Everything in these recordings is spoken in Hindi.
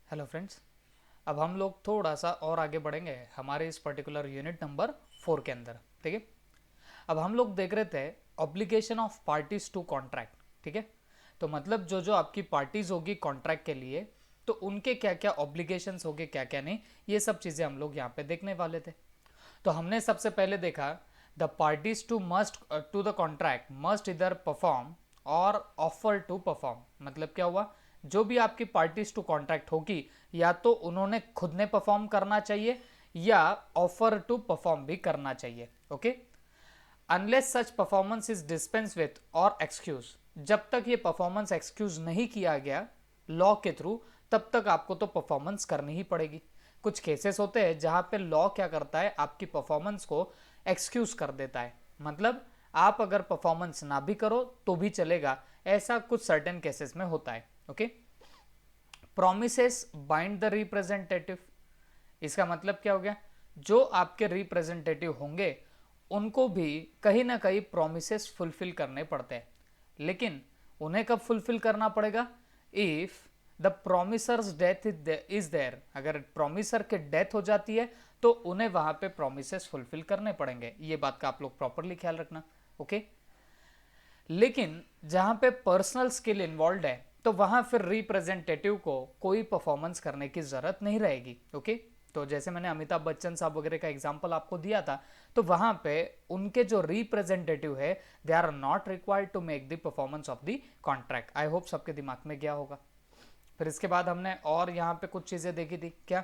Hello friends. अब हम लोग थोड़ा सा और आगे बढ़ेंगे हमारे इस पर्टिकुलर यूनिट नंबर 4 के अंदर। ठीक है, अब हम लोग देख रहे थे obligation of parties to contract. ठीक है, तो मतलब जो जो आपकी पार्टीज होगी कॉन्ट्रैक्ट के लिए, तो उनके क्या क्या ऑब्लिगेशंस होंगे, क्या क्या नहीं, ये सब चीज़ें हम लोग यहाँ पे देखने वाले थे। तो हमने सबसे पहले देखा the parties to the contract must either perform और ऑफर टू परफॉर्म। मतलब क्या हुआ, जो भी आपकी पार्टीज टू कॉन्ट्रैक्ट होगी या तो उन्होंने खुद ने परफॉर्म करना चाहिए या ऑफर टू परफॉर्म भी करना चाहिए। Okay, unless such performance is dispense with और एक्सक्यूज, जब तक ये परफॉर्मेंस एक्सक्यूज नहीं किया गया लॉ के थ्रू, तब तक आपको तो परफॉर्मेंस करनी ही पड़ेगी। कुछ केसेस होते हैं जहां पे लॉ क्या करता है, आपकी परफॉर्मेंस को एक्सक्यूज कर देता है। मतलब आप अगर परफॉर्मेंस ना भी करो तो भी चलेगा, ऐसा कुछ सर्टेन केसेस में होता है। Okay, promises bind the representative. इसका मतलब क्या हो गया, जो आपके रिप्रेजेंटेटिव होंगे उनको भी कहीं ना कहीं प्रोमिसेस फुलफिल करने पड़ते हैं। लेकिन उन्हें कब फुलफिल करना पड़ेगा, if the promiser's death is there. अगर प्रोमिसर के डेथ हो जाती है तो उन्हें वहां पे प्रोमिसेस फुलफिल करने पड़ेंगे। ये बात का आप लोग प्रॉपरली ख्याल रखना। ओके, लेकिन जहां पे पर्सनल स्किल इन्वॉल्व है तो वहां फिर रिप्रेजेंटेटिव को कोई परफॉर्मेंस करने की जरूरत नहीं रहेगी। ओके, तो जैसे मैंने अमिताभ बच्चन साहब वगैरह का एग्जांपल आपको दिया था, तो वहां पे उनके जो रिप्रेजेंटेटिव है they are not required to make the performance of the contract. I hope सबके दिमाग में गया होगा। फिर इसके बाद हमने और यहाँ पे कुछ चीज़ें देखी थी, क्या,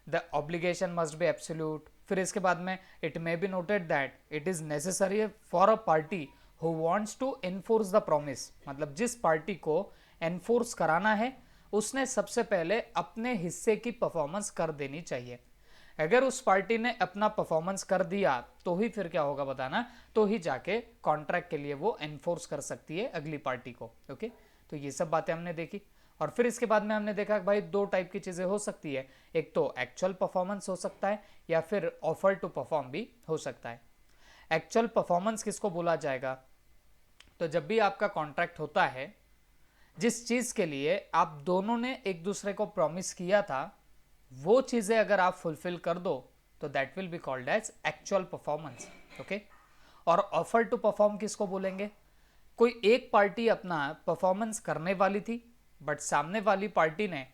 the obligation must be absolute. फिर इसके बाद में it may be noted that it is necessary for a party who wants to enforce the promise. मतलब जिस पार्टी को एनफोर्स कराना है उसने सबसे पहले अपने हिस्से की परफॉर्मेंस कर देनी चाहिए। अगर उस पार्टी ने अपना परफॉर्मेंस कर दिया तो ही फिर क्या होगा बताना, तो ही जाके कॉन्ट्रैक्ट के लिए वो एनफोर्स कर सकती है अगली पार्टी को। ओके, तो ये सब बातें हमने देखी। और फिर इसके बाद में हमने देखा कि भाई दो टाइप की चीज़ें हो सकती है, एक तो एक्चुअल परफॉर्मेंस हो सकता है या फिर ऑफर टू परफॉर्म भी हो सकता है। एक्चुअल परफॉर्मेंस किसको बोला जाएगा, तो जब भी आपका कॉन्ट्रैक्ट होता है, जिस चीज़ के लिए आप दोनों ने एक दूसरे को प्रॉमिस किया था वो चीज़ें अगर आप फुलफिल कर दो तो that will be called as actual performance. Okay, और ऑफर टू परफॉर्म किसको बोलेंगे, कोई एक पार्टी अपना परफॉर्मेंस करने वाली थी बट सामने वाली पार्टी ने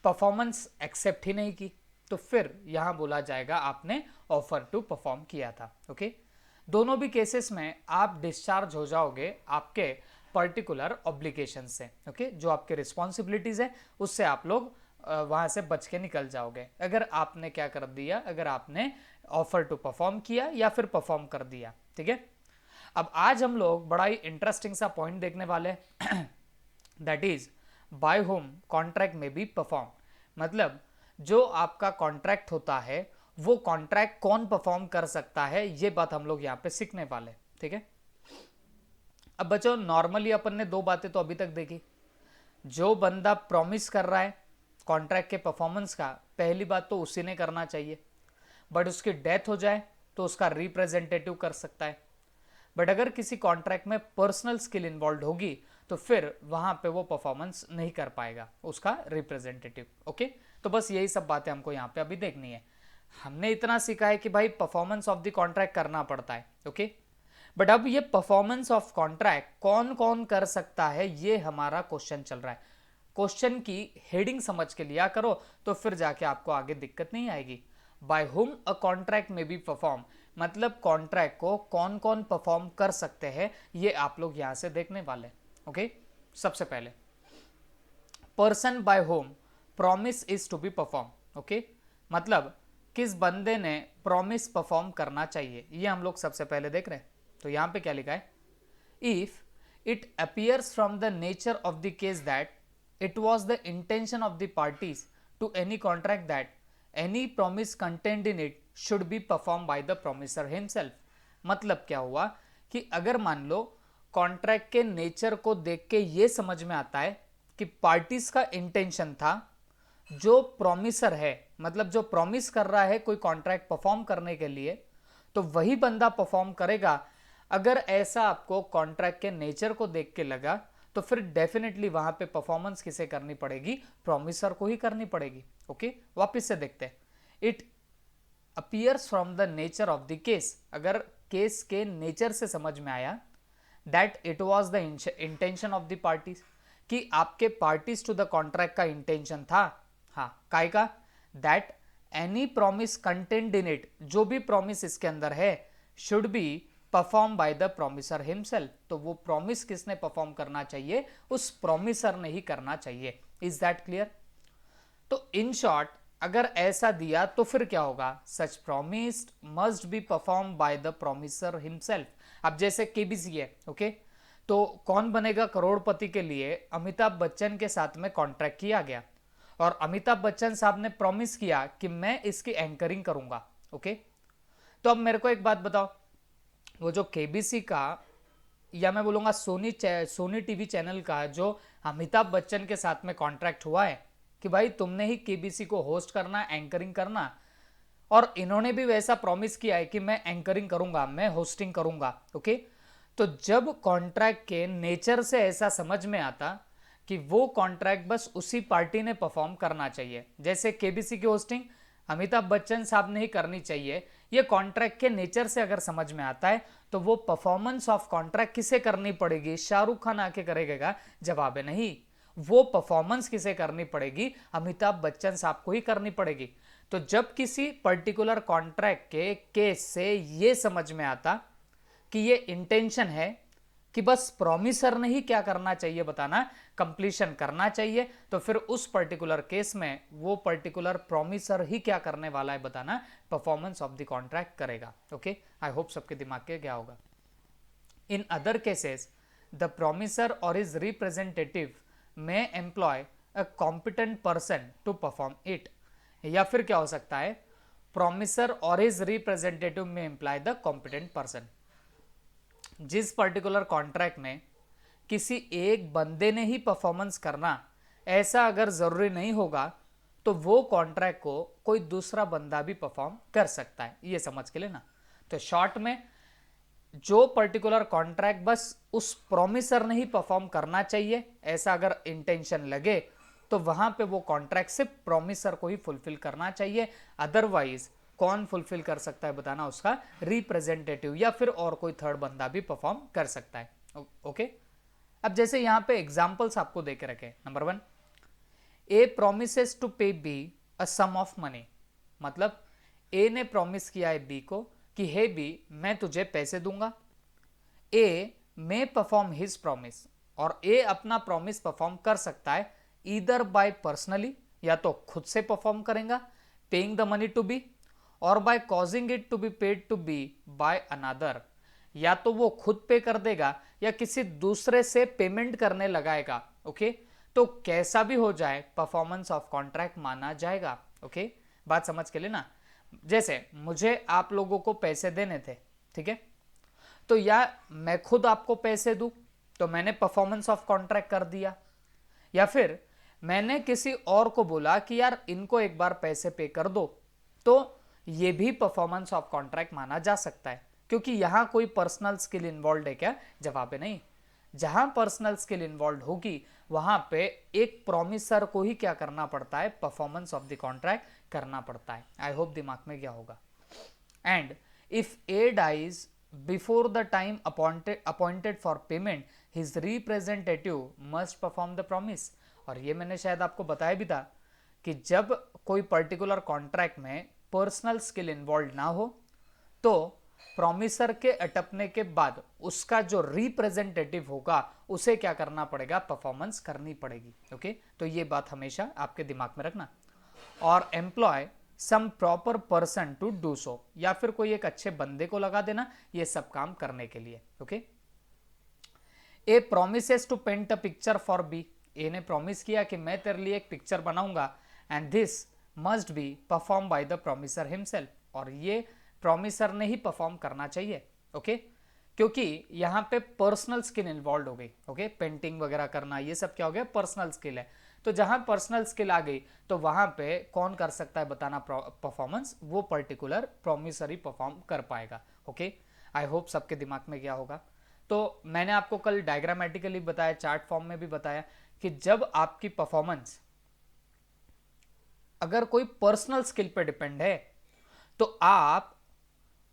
परफॉर्मेंस एक्सेप्ट ही नहीं की, तो फिर यहां बोला जाएगा आपने ऑफर टू परफॉर्म किया था। ओके, दोनों भी केसेस में आप डिस्चार्ज हो जाओगे आपके पर्टिकुलर ऑब्लिगेशन से। ओके, जो आपके रिस्पॉन्सिबिलिटीज है उससे आप लोग वहां से बच के निकल जाओगे अगर आपने क्या कर दिया, अगर आपने ऑफर टू परफॉर्म किया या फिर परफॉर्म कर दिया। ठीक है, अब आज हम लोग बड़ा ही इंटरेस्टिंग सा पॉइंट देखने वाले that is by home contract में बी परफॉर्म। मतलब जो आपका कॉन्ट्रैक्ट होता है वो कॉन्ट्रैक्ट कौन परफॉर्म कर सकता है, ये बात हम लोग यहाँ पे सीखने वाले। ठीक है, अब बच्चों नॉर्मली अपन ने दो बातें तो अभी तक देखी। जो बंदा प्रॉमिस कर रहा है कॉन्ट्रैक्ट के परफॉर्मेंस का, पहली बात तो उसी ने करना चाहिए, बट उसकी डेथ हो जाए तो उसका रिप्रेजेंटेटिव कर सकता है। बट अगर किसी कॉन्ट्रैक्ट में पर्सनल स्किल इन्वॉल्व होगी तो फिर वहां पे वो परफॉर्मेंस नहीं कर पाएगा उसका रिप्रेजेंटेटिव। ओके, तो बस यही सब बातें हमको यहाँ पे अभी देखनी है। हमने इतना सीखा है कि भाई परफॉर्मेंस ऑफ द कॉन्ट्रैक्ट करना पड़ता है। ओके, बट अब ये परफॉर्मेंस ऑफ कॉन्ट्रैक्ट कौन कौन कर सकता है, ये हमारा क्वेश्चन चल रहा है। क्वेश्चन की हेडिंग समझ के लिया करो तो फिर जाके आपको आगे दिक्कत नहीं आएगी। बाय हुम अ कॉन्ट्रैक्ट में बी परफॉर्म, मतलब कॉन्ट्रैक्ट को कौन कौन परफॉर्म कर सकते हैं ये आप लोग यहां से देखने वाले। ओके, सबसे पहले person by whom promise is to be perform. Okay, मतलब किस बंदे ने प्रॉमिस परफॉर्म करना चाहिए ये हम लोग सबसे पहले देख रहे हैं। तो यहां पे क्या लिखा है, if it appears from the nature of the case that it was the intention of the parties to any contract that any promise contained in it should be performed by the promiser himself। मतलब क्या हुआ कि अगर मान लो कॉन्ट्रैक्ट के नेचर को देख के ये समझ में आता है कि पार्टीज का इंटेंशन था, जो प्रॉमिसर है मतलब जो प्रॉमिस कर रहा है कोई कॉन्ट्रैक्ट परफॉर्म करने के लिए, तो वही बंदा परफॉर्म करेगा। अगर ऐसा आपको कॉन्ट्रैक्ट के नेचर को देख के लगा तो फिर डेफिनेटली वहां पे परफॉर्मेंस किसे करनी पड़ेगी, प्रॉमिसर को ही करनी पड़ेगी। ओके, वापस से देखते हैं। It appears from the nature of the case, अगर केस के नेचर से समझ में आया that it was the intention of the parties, कि आपके पार्टीज टू द कॉन्ट्रैक्ट का इंटेंशन था, हाँ काय का, that any promise content in it, जो भी प्रॉमिस इसके अंदर है, should be perform by the promiser himself, तो वो प्रॉमिस किसने परफॉर्म करना चाहिए, उस प्रॉमिसर ने ही करना चाहिए। Is that clear? तो इन शॉर्ट अगर ऐसा दिया तो फिर क्या होगा, such promised must be perform by the promiser himself. अब जैसे केबीसी है, ओके, तो कौन बनेगा करोड़पति के लिए अमिताभ बच्चन के साथ में कॉन्ट्रैक्ट किया गया, और अमिताभ बच्चन साहब ने प्रॉमिस किया कि मैं इसकी एंकरिंग करूंगा। ओके, तो अब मेरे को एक बात बताओ, वो जो केबीसी का या मैं बोलूंगा सोनी टीवी चैनल का जो अमिताभ बच्चन के साथ में कॉन्ट्रैक्ट हुआ है कि भाई तुमने ही केबीसी को होस्ट करना, एंकरिंग करना, और इन्होंने भी वैसा प्रॉमिस किया है कि मैं एंकरिंग करूंगा, मैं होस्टिंग करूंगा। ओके, तो जब कॉन्ट्रैक्ट के नेचर से ऐसा समझ में आता कि वो कॉन्ट्रैक्ट बस उसी पार्टी ने परफॉर्म करना चाहिए, जैसे केबीसी की होस्टिंग अमिताभ बच्चन साहब ने ही करनी चाहिए, ये कॉन्ट्रैक्ट के नेचर से अगर समझ में आता है तो वो परफॉर्मेंस ऑफ कॉन्ट्रैक्ट किसे करनी पड़ेगी, शाहरुख खान आके करेगा? जवाब है नहीं, वो परफॉर्मेंस किसे करनी पड़ेगी, अमिताभ बच्चन साहब को ही करनी पड़ेगी। तो जब किसी पर्टिकुलर कॉन्ट्रैक्ट के केस से ये समझ में आता कि ये इंटेंशन है कि बस प्रॉमिसर ने ही क्या करना चाहिए बताना, कंप्लीशन करना चाहिए, तो फिर उस पर्टिकुलर केस में वो पर्टिकुलर प्रॉमिसर ही क्या करने वाला है बताना, परफॉर्मेंस ऑफ द कॉन्ट्रैक्ट करेगा। ओके, आई होप सबके दिमाग के क्या होगा। In other cases the promiser और his representative may employ a competent person to perform it, या फिर क्या हो सकता है, promiser और his representative में imply the competent person। जिस पर्टिकुलर कॉन्ट्रैक्ट में किसी एक बंदे ने ही परफॉर्मेंस करना, ऐसा अगर जरूरी नहीं होगा तो वो कॉन्ट्रैक्ट को कोई दूसरा बंदा भी परफॉर्म कर सकता है, ये समझ के लेना। तो शॉर्ट में जो पर्टिकुलर कॉन्ट्रैक्ट बस उस प्रॉमिसर ने ही परफॉर्म करना चाहिए, ऐसा अगर इंटेंशन लगे तो वहां पे वो कॉन्ट्रैक्ट सिर्फ प्रॉमिसर को ही फुलफिल करना चाहिए, अदरवाइज कौन फुलफिल कर सकता है बताना, उसका रिप्रेजेंटेटिव या फिर और कोई थर्ड बंदा भी परफॉर्म कर सकता है। ओके, अब जैसे यहां पे एग्जांपल्स आपको दे के रखे। Number 1, A promises to pay B a sum of money, मतलब ए ने प्रॉमिस किया है बी को कि हे बी मैं तुझे पैसे दूंगा। ए मे परफॉर्म हिज प्रॉमिस, और ए अपना प्रॉमिस परफॉर्म कर सकता है ईदर बाय पर्सनली, या तो खुद से परफॉर्म करेगा paying the money to B, और by causing it to be paid to B by another, या तो वो खुद पे कर देगा या किसी दूसरे से पेमेंट करने लगाएगा। ओके, तो कैसा भी हो जाए परफॉर्मेंस ऑफ कॉन्ट्रैक्ट माना जाएगा। ओके, बात समझ के लेना। जैसे मुझे आप लोगों को पैसे देने थे, ठीक है, तो या मैं खुद आपको पैसे दूं तो मैंने परफॉर्मेंस ऑफ कॉन्ट्रैक्ट कर दिया, या फिर मैंने किसी और को बोला कि यार इनको एक बार पैसे पे कर दो, तो ये भी परफॉर्मेंस ऑफ कॉन्ट्रैक्ट माना जा सकता है, क्योंकि यहां कोई पर्सनल स्किल इन्वॉल्व है क्या, जवाब है नहीं। जहां पर्सनल स्किल इन्वॉल्व होगी वहां पे एक प्रॉमिसर को ही क्या करना पड़ता है, परफॉर्मेंस ऑफ द कॉन्ट्रैक्ट करना पड़ता है। आई होप दिमाग में क्या होगा। And if A dies before the time appointed for payment, his representative must perform the promise. और ये मैंने शायद आपको बताया भी था कि जब कोई पर्टिकुलर कॉन्ट्रैक्ट में पर्सनल स्किल इन्वॉल्व ना हो तो प्रॉमिसर के अटपने के बाद उसका जो रिप्रेजेंटेटिव होगा उसे क्या करना पड़ेगा, परफॉर्मेंस करनी पड़ेगी। ओके, तो ये बात हमेशा आपके दिमाग में रखना। और employ some proper person to do so, या फिर कोई एक अच्छे बंदे को लगा देना ये सब काम करने के लिए। Okay, A promises to paint a picture for B, A ने प्रॉमिस किया कि मैं तेरे लिए एक पिक्चर बनाऊंगा, and this must be perform by the promiser himself, और ये प्रॉमिसर ने ही परफॉर्म करना चाहिए। ओके, क्योंकि यहाँ पे पर्सनल स्किल इन्वॉल्व हो गई। ओके, पेंटिंग वगैरह करना ये सब क्या हो गया, पर्सनल स्किल है। तो जहां पर्सनल स्किल आ गई तो वहां पे कौन कर सकता है बताना परफॉर्मेंस, वो पर्टिकुलर प्रॉमिसर ही परफॉर्म कर पाएगा। ओके, आई होप सबके दिमाग में क्या होगा। तो मैंने आपको कल डायग्रामेटिकली बताया, चार्ट फॉर्म में भी बताया कि जब आपकी परफॉर्मेंस अगर कोई पर्सनल स्किल पे डिपेंड है तो आप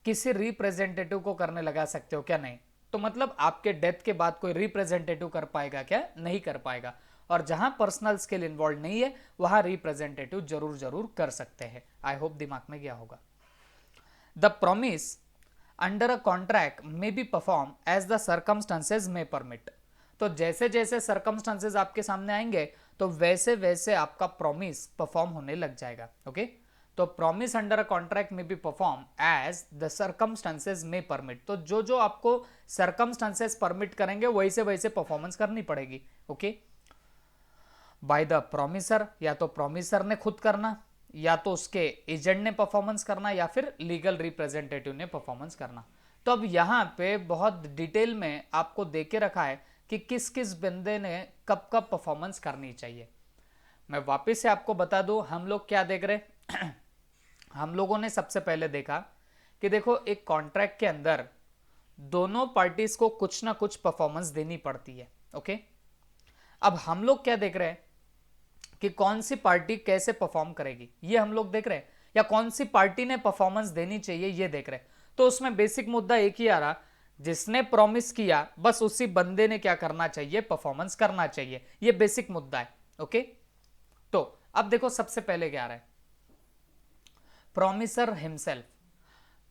किसी रिप्रेजेंटेटिव को करने लगा सकते हो क्या? नहीं। तो मतलब आपके डेथ के बाद कोई रिप्रेजेंटेटिव कर पाएगा क्या? नहीं कर पाएगा। और जहां पर्सनल स्किल इन्वॉल्व नहीं है वहां रिप्रेजेंटेटिव जरूर जरूर कर सकते हैं। आई होप दिमाग में गया होगा। The promise under a contract में be perform as the circumstances में परमिट। तो जैसे जैसे सर्कमस्टांसेस आपके सामने आएंगे तो वैसे वैसे आपका प्रॉमिस परफॉर्म होने लग जाएगा। ओके तो प्रॉमिस अंडर अ कॉन्ट्रैक्ट में be perform as the circumstances में परमिट। तो जो जो आपको सर्कमस्टांसेस परमिट करेंगे वैसे वैसे परफॉर्मेंस करनी पड़ेगी। ओके बाय द प्रॉमिसर, या तो प्रॉमिसर ने खुद करना, या तो उसके एजेंट ने परफॉर्मेंस करना, या फिर लीगल रिप्रेजेंटेटिव ने परफॉर्मेंस करना। तो अब यहां पे बहुत डिटेल में आपको दे के रखा है कि किस किस बंदे ने कब कब परफॉर्मेंस करनी चाहिए। मैं वापस से आपको बता दूं हम लोग क्या देख रहे हम लोगों ने सबसे पहले देखा कि देखो एक कॉन्ट्रैक्ट के अंदर दोनों पार्टीज को कुछ ना कुछ परफॉर्मेंस देनी पड़ती है। ओके अब हम लोग क्या देख रहे हैं कि कौन सी पार्टी कैसे परफॉर्म करेगी ये हम लोग देख रहे हैं, या कौन सी पार्टी ने परफॉर्मेंस देनी चाहिए ये देख रहे हैं। तो उसमें बेसिक मुद्दा एक ही आ रहा, जिसने प्रॉमिस किया बस उसी बंदे ने क्या करना चाहिए? परफॉर्मेंस करना चाहिए। ये बेसिक मुद्दा है। ओके तो अब देखो सबसे पहले क्या आ रहा है, प्रॉमिसर हिमसेल्फ।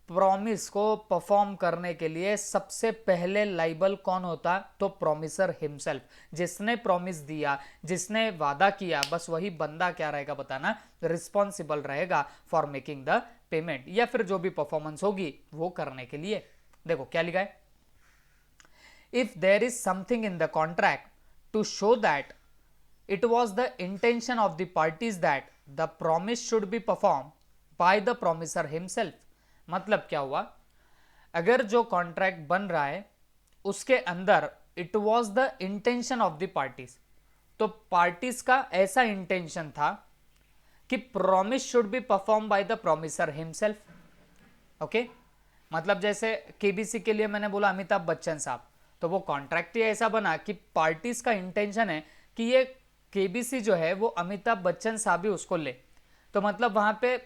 प्रॉमिस को परफॉर्म करने के लिए सबसे पहले लाइबल कौन होता? तो प्रॉमिसर हिमसेल्फ। जिसने प्रॉमिस दिया, जिसने वादा किया, बस वही बंदा क्या रहेगा बताना, रिस्पॉन्सिबल रहेगा फॉर मेकिंग द पेमेंट, या फिर जो भी परफॉर्मेंस होगी वो करने के लिए। देखो क्या लिखा है, if there is something in the contract to show that it was the intention of the parties that the promise should be perform by the promiser himself. मतलब क्या हुआ, अगर जो कॉन्ट्रैक्ट बन रहा है उसके अंदर it was the intention of the parties, तो पार्टीज का ऐसा इंटेंशन था कि promise should be perform by the promiser himself. Okay मतलब जैसे केबीसी के लिए मैंने बोला अमिताभ बच्चन साहब, तो वो कॉन्ट्रैक्ट ही ऐसा बना कि पार्टीज का इंटेंशन है कि ये केबीसी जो है वो अमिताभ बच्चन साहब ही उसको ले। तो मतलब वहां पे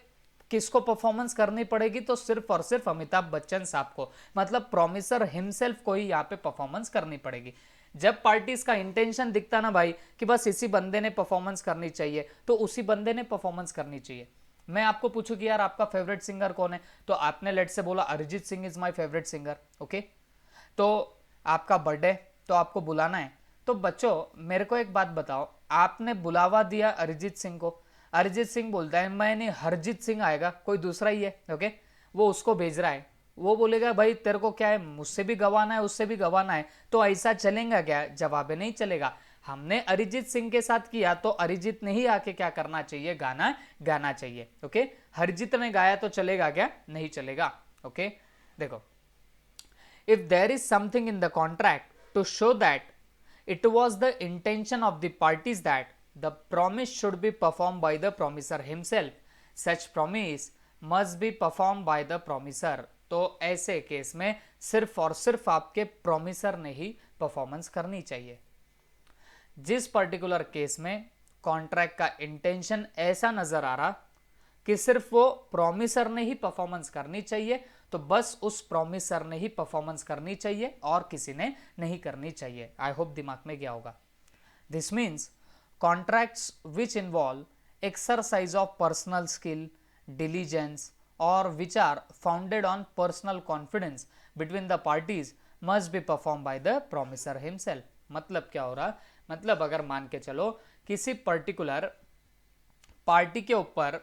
किसको परफॉर्मेंस करनी पड़ेगी? तो सिर्फ और सिर्फ अमिताभ बच्चन साहब को, मतलब प्रॉमिसर हिमसेल्फ को ही यहाँ पे परफॉर्मेंस करनी पड़ेगी। जब पार्टीज का इंटेंशन दिखता ना भाई कि बस इसी बंदे ने परफॉर्मेंस करनी चाहिए, तो उसी बंदे ने परफॉर्मेंस करनी चाहिए। मैं आपको पूछूं कि यार आपका फेवरेट सिंगर कौन है, तो आपने लेट से बोला Arijit Singh is my favourite singer. Okay तो आपका बर्थडे, तो आपको बुलाना है। तो बच्चों मेरे को एक बात बताओ, आपने बुलावा दिया अरिजीत सिंह को, अरिजीत सिंह बोलता है मैं नहीं, हरजीत सिंह आएगा, कोई दूसरा ही है। ओके वो उसको भेज रहा है, वो बोलेगा भाई तेरे को क्या है, मुझसे भी गवाना है उससे भी गवाना है, तो ऐसा चलेगा क्या? जवाब नहीं चलेगा। हमने अरिजीत सिंह के साथ किया तो अरिजीत ने ही आके क्या करना चाहिए? गाना गाना चाहिए। ओके हरजीत ने गाया तो चलेगा क्या? नहीं चलेगा। ओके देखो, if there is something in the contract to show that it was the intention of the parties that the promise should be performed by the promiser himself, such promise must be performed by the promiser। तो ऐसे केस में सिर्फ और सिर्फ आपके प्रॉमिसर ने ही परफॉर्मेंस करनी चाहिए। जिस पर्टिकुलर केस में कॉन्ट्रैक्ट का इंटेंशन ऐसा नजर आ रहा कि सिर्फ वो प्रॉमिसर ने ही परफॉर्मेंस करनी चाहिए, तो बस उस प्रॉमिसर ने ही परफॉर्मेंस करनी चाहिए और किसी ने नहीं करनी चाहिए। आई होप दिमाग में गया होगा। This means contracts which involve exercise of personal skill, diligence और which are founded on personal confidence between the parties must be perform by the promiser himself. मतलब क्या हो रहा, मतलब अगर मान के चलो किसी पर्टिकुलर पार्टी के ऊपर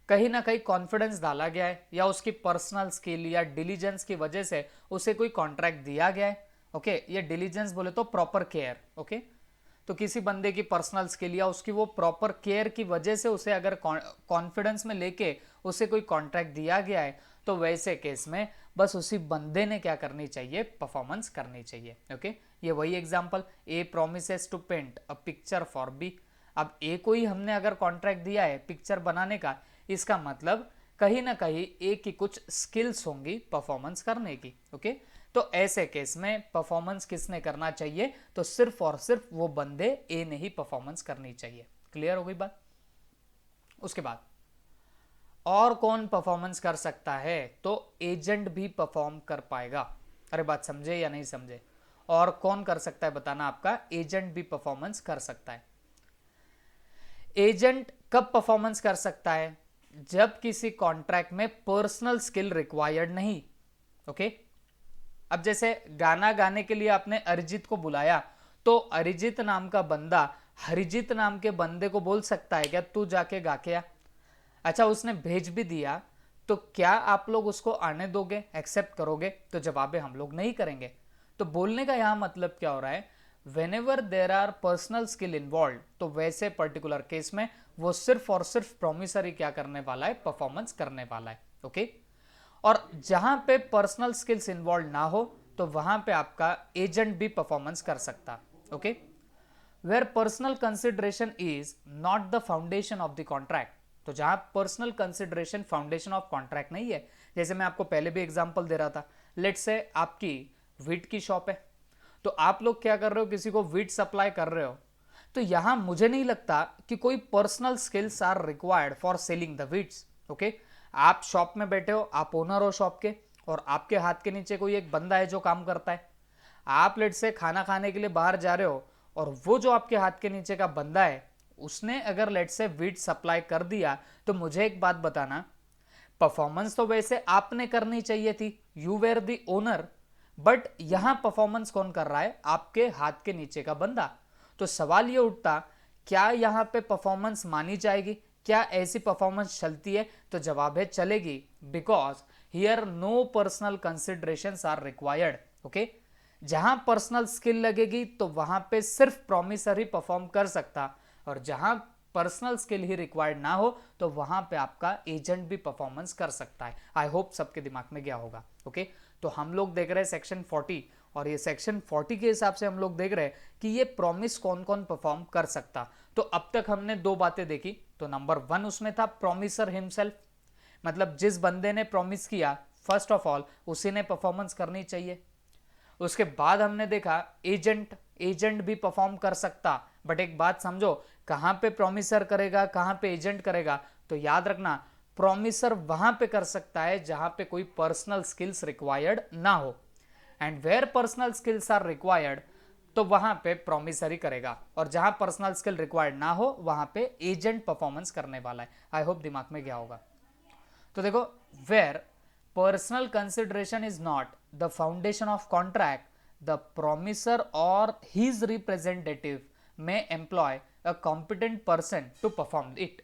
कहीं ना कहीं कॉन्फिडेंस डाला गया है, या उसकी पर्सनल स्किल या डिलीजेंस की वजह से उसे कोई कॉन्ट्रैक्ट दिया गया है। ओके ये डिलीजेंस बोले तो प्रॉपर केयर। ओके तो किसी बंदे की पर्सनल स्किल या उसकी वो प्रॉपर केयर की वजह से उसे अगर कॉन्फिडेंस में लेके उसे कोई कॉन्ट्रैक्ट दिया गया है, तो वैसे केस में बस उसी बंदे ने क्या करनी चाहिए? परफॉर्मेंस करनी चाहिए। ओके ये वही example, A promises to paint a picture for B. अब ए को ही हमने अगर कॉन्ट्रैक्ट दिया है पिक्चर बनाने का, इसका मतलब कहीं ना कहीं ए की कुछ स्किल्स होंगी परफॉर्मेंस करने की। ओके तो ऐसे केस में परफॉर्मेंस किसने करना चाहिए? तो सिर्फ और सिर्फ वो बंदे ए ने ही परफॉर्मेंस करनी चाहिए। क्लियर हो गई बात? उसके बाद और कौन परफॉर्मेंस कर सकता है? तो एजेंट भी परफॉर्म कर पाएगा। अरे बात समझे या नहीं समझे? और कौन कर सकता है बताना आपका? एजेंट भी परफॉर्मेंस कर सकता है। एजेंट कब परफॉर्मेंस कर सकता है? जब किसी कॉन्ट्रैक्ट में पर्सनल स्किल रिक्वायर्ड नहीं। ओके, अब जैसे गाना गाने के लिए आपने अरिजीत को बुलाया, तो अरिजीत नाम का बंदा हरिजीत नाम के बंदे को बोल सकता है क्या तू जाके गा के आ? अच्छा, उसने भेज भी दिया, तो क्या आप लोग उसको आने दोगे, एक्सेप्ट करोगे? तो जवाब है हम लोग नहीं करेंगे। तो बोलने का यहां मतलब क्या हो रहा है? Whenever there are personal skill involve, तो वैसे पर्टिकुलर केस में वो सिर्फ और सिर्फ प्रोमिसरी क्या करने वाला है? परफॉर्मेंस करने वाला है। ओके, और जहां पे पर्सनल स्किल्स इन्वॉल्व ना हो, तो वहां पे आपका एजेंट भी परफॉर्मेंस कर सकता। Okay, where personal consideration is not the foundation of the contract, तो जहां personal consideration foundation of contract नहीं है, जैसे मैं आपको पहले भी एग्जांपल दे रहा था, लेट्स से आपकी वीट की शॉप है, तो आप लोग क्या कर रहे हो? किसी को वीट सप्लाई कर रहे हो, तो यहां मुझे नहीं लगता कि कोई personal skills are required for selling the wheats. Okay, आप शॉप में बैठे हो, आप ओनर हो शॉप के, और आपके हाथ के नीचे कोई एक बंदा है जो काम करता है। आप लेट से खाना खाने के लिए बाहर जा रहे हो, और वो जो आपके हाथ के नीचे का बंदा है, उसने अगर लेट से वीट सप्लाई कर दिया, तो मुझे एक बात बताना, परफॉर्मेंस तो वैसे आपने करनी चाहिए थी, you were the owner, but यहां परफॉर्मेंस कौन कर रहा है? आपके हाथ के नीचे का बंदा। तो सवाल ये उठता, क्या यहां पे परफॉर्मेंस मानी जाएगी? क्या ऐसी परफॉर्मेंस चलती है? तो जवाब है चलेगी, because here no personal considerations are required. Okay, जहां पर्सनल स्किल लगेगी तो वहां पे सिर्फ प्रोमिसर ही परफॉर्म कर सकता, और जहां पर्सनल स्किल ही रिक्वायर्ड ना हो, तो वहां पे आपका एजेंट भी परफॉर्मेंस कर सकता है। आई होप सबके दिमाग में गया होगा। ओके, तो हम लोग देख रहे हैं सेक्शन 40, और ये सेक्शन 40 के हिसाब से हम लोग देख रहे हैं कि ये प्रॉमिस कौन कौन परफॉर्म कर सकता। तो अब तक हमने दो बातें देखी। तो नंबर 1 उसमें था प्रोमिसर हिमसेल्फ, मतलब जिस बंदे ने प्रॉमिस किया, फर्स्ट ऑफ ऑल उसी ने परफॉर्मेंस करनी चाहिए। उसके बाद हमने देखा एजेंट, एजेंट भी परफॉर्म कर सकता, बट एक बात समझो, कहां पे प्रोमिसर करेगा, कहां पे एजेंट करेगा? तो याद रखना, प्रोमिसर वहां पे कर सकता है जहां पे कोई पर्सनल स्किल्स रिक्वायर्ड ना हो, and where personal skills are required, तो वहां पे प्रोमिसर ही करेगा, और जहां पर्सनल स्किल रिक्वायर्ड ना हो, वहां पे एजेंट परफॉर्मेंस करने वाला है। आई होप दिमाग में गया होगा। तो देखो, where personal consideration is not the foundation of contract, the promisor और his representative may employ a competent person to perform it.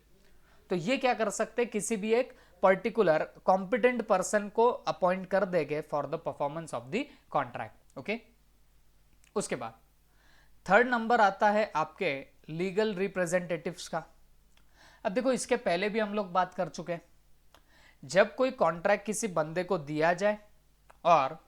तो ये क्या कर सकते, किसी भी एक पर्टिकुलर कॉम्पिटेंट पर्सन को अपॉइंट कर देंगे for the performance of the contract. Okay, उसके बाद थर्ड नंबर आता है आपके लीगल रिप्रेजेंटेटिव्स का। अब देखो, इसके पहले भी हम लोग बात कर चुके हैं, जब कोई कॉन्ट्रैक्ट किसी बंदे को दिया जाए, और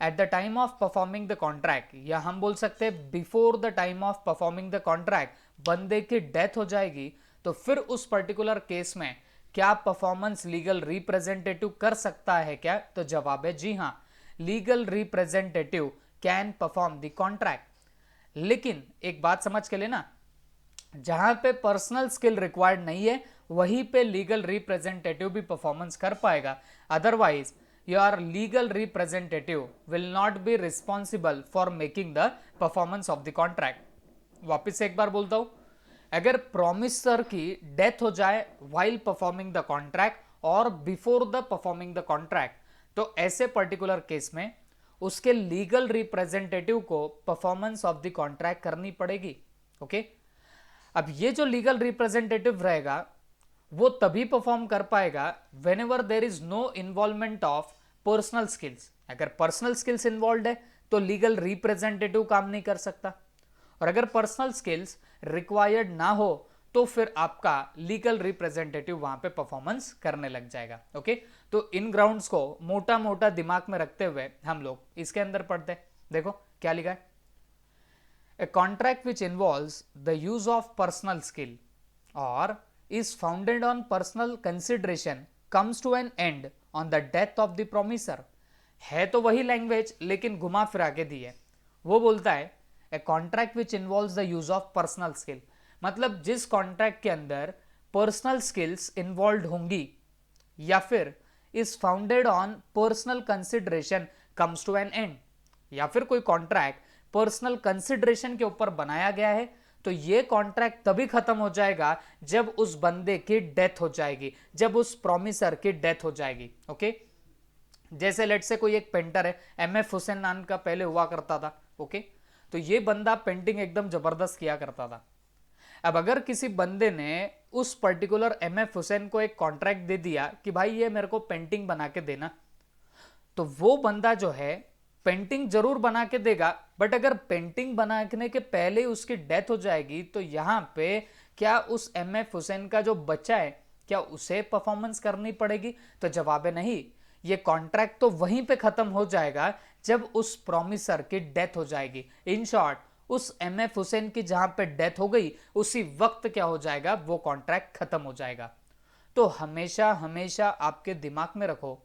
at the time of performing the contract, या हम बोल सकते हैं before the time of performing the contract बंदे की डेथ हो जाएगी, तो फिर उस पर्टिकुलर केस में क्या परफॉर्मेंस लीगल रिप्रेजेंटेटिव कर सकता है क्या? तो जवाब है जी हां, legal representative can perform the contract. लेकिन एक बात समझ के लेना, जहां पे पर्सनल स्किल रिक्वायर्ड नहीं है, वहीं पे लीगल रिप्रेजेंटेटिव भी परफॉर्मेंस कर पाएगा। Otherwise your legal representative will not be responsible for making the performance of the contract. वापिस से एक बार बोलता हूं, अगर प्रोमिसर की डेथ हो जाए वाइल परफॉर्मिंग द कॉन्ट्रैक्ट और before the performing the contract, तो ऐसे पर्टिकुलर केस में उसके लीगल रिप्रेजेंटेटिव को परफॉर्मेंस ऑफ द कॉन्ट्रैक्ट करनी पड़ेगी। ओके, अब ये जो लीगल रिप्रेजेंटेटिव रहेगा, वो तभी परफॉर्म कर पाएगा whenever there is no involvement of personal skills. अगर पर्सनल स्किल्स इन्वॉल्व है, तो लीगल रिप्रेजेंटेटिव काम नहीं कर सकता, और अगर पर्सनल स्किल्स रिक्वायर्ड ना हो, तो फिर आपका लीगल रिप्रेजेंटेटिव वहां पे परफॉर्मेंस करने लग जाएगा। ओके, तो इन ग्राउंड्स को मोटा मोटा दिमाग में रखते हुए हम लोग इसके अंदर पढ़ते हैं। देखो क्या लिखा है, a contract which involves the use of personal skill or is founded on personal consideration comes to an end on the death of the promisor. है तो वही लैंग्वेज लेकिन घुमा फिरा के दी है। वो बोलता है a contract which involves the use of personal skill, मतलब जिस कॉन्ट्रैक्ट के अंदर पर्सनल स्किल्स इन्वॉल्व होंगी या फिर is founded on personal consideration comes to an end, या फिर कोई कॉन्ट्रैक्ट पर्सनल कंसिडरेशन के ऊपर बनाया गया है तो ये कॉन्ट्रैक्ट तभी खत्म हो जाएगा जब उस बंदे की डेथ हो जाएगी, जब उस प्रॉमिसर की डेथ हो जाएगी। ओके, जैसे लेट से कोई एक पेंटर है, एमएफ हुसैन नाम का पहले हुआ करता था। ओके, तो ये बंदा पेंटिंग एकदम जबरदस्त किया करता था। अब अगर किसी बंदे ने उस पर्टिकुलर एमएफ हुसैन को एक कॉन्ट्रैक्ट दे दिया कि भाई ये मेरे को पेंटिंग बना के देना, तो वो बंदा जो है पेंटिंग जरूर बना के देगा, बट अगर पेंटिंग बनाने के पहले ही उसकी डेथ हो जाएगी तो यहां पे क्या उस एमएफ हुसैन का जो बच्चा है क्या उसे परफॉर्मेंस करनी पड़ेगी? तो जवाब है नहीं। ये कॉन्ट्रैक्ट तो वहीं पे खत्म हो जाएगा जब उस प्रॉमिसर की डेथ हो जाएगी। इन शॉर्ट, उस एमएफ हुसैन की जहां पे डेथ हो गई उसी वक्त क्या हो जाएगा, वो कॉन्ट्रैक्ट खत्म हो जाएगा। तो हमेशा हमेशा आपके दिमाग में रखो,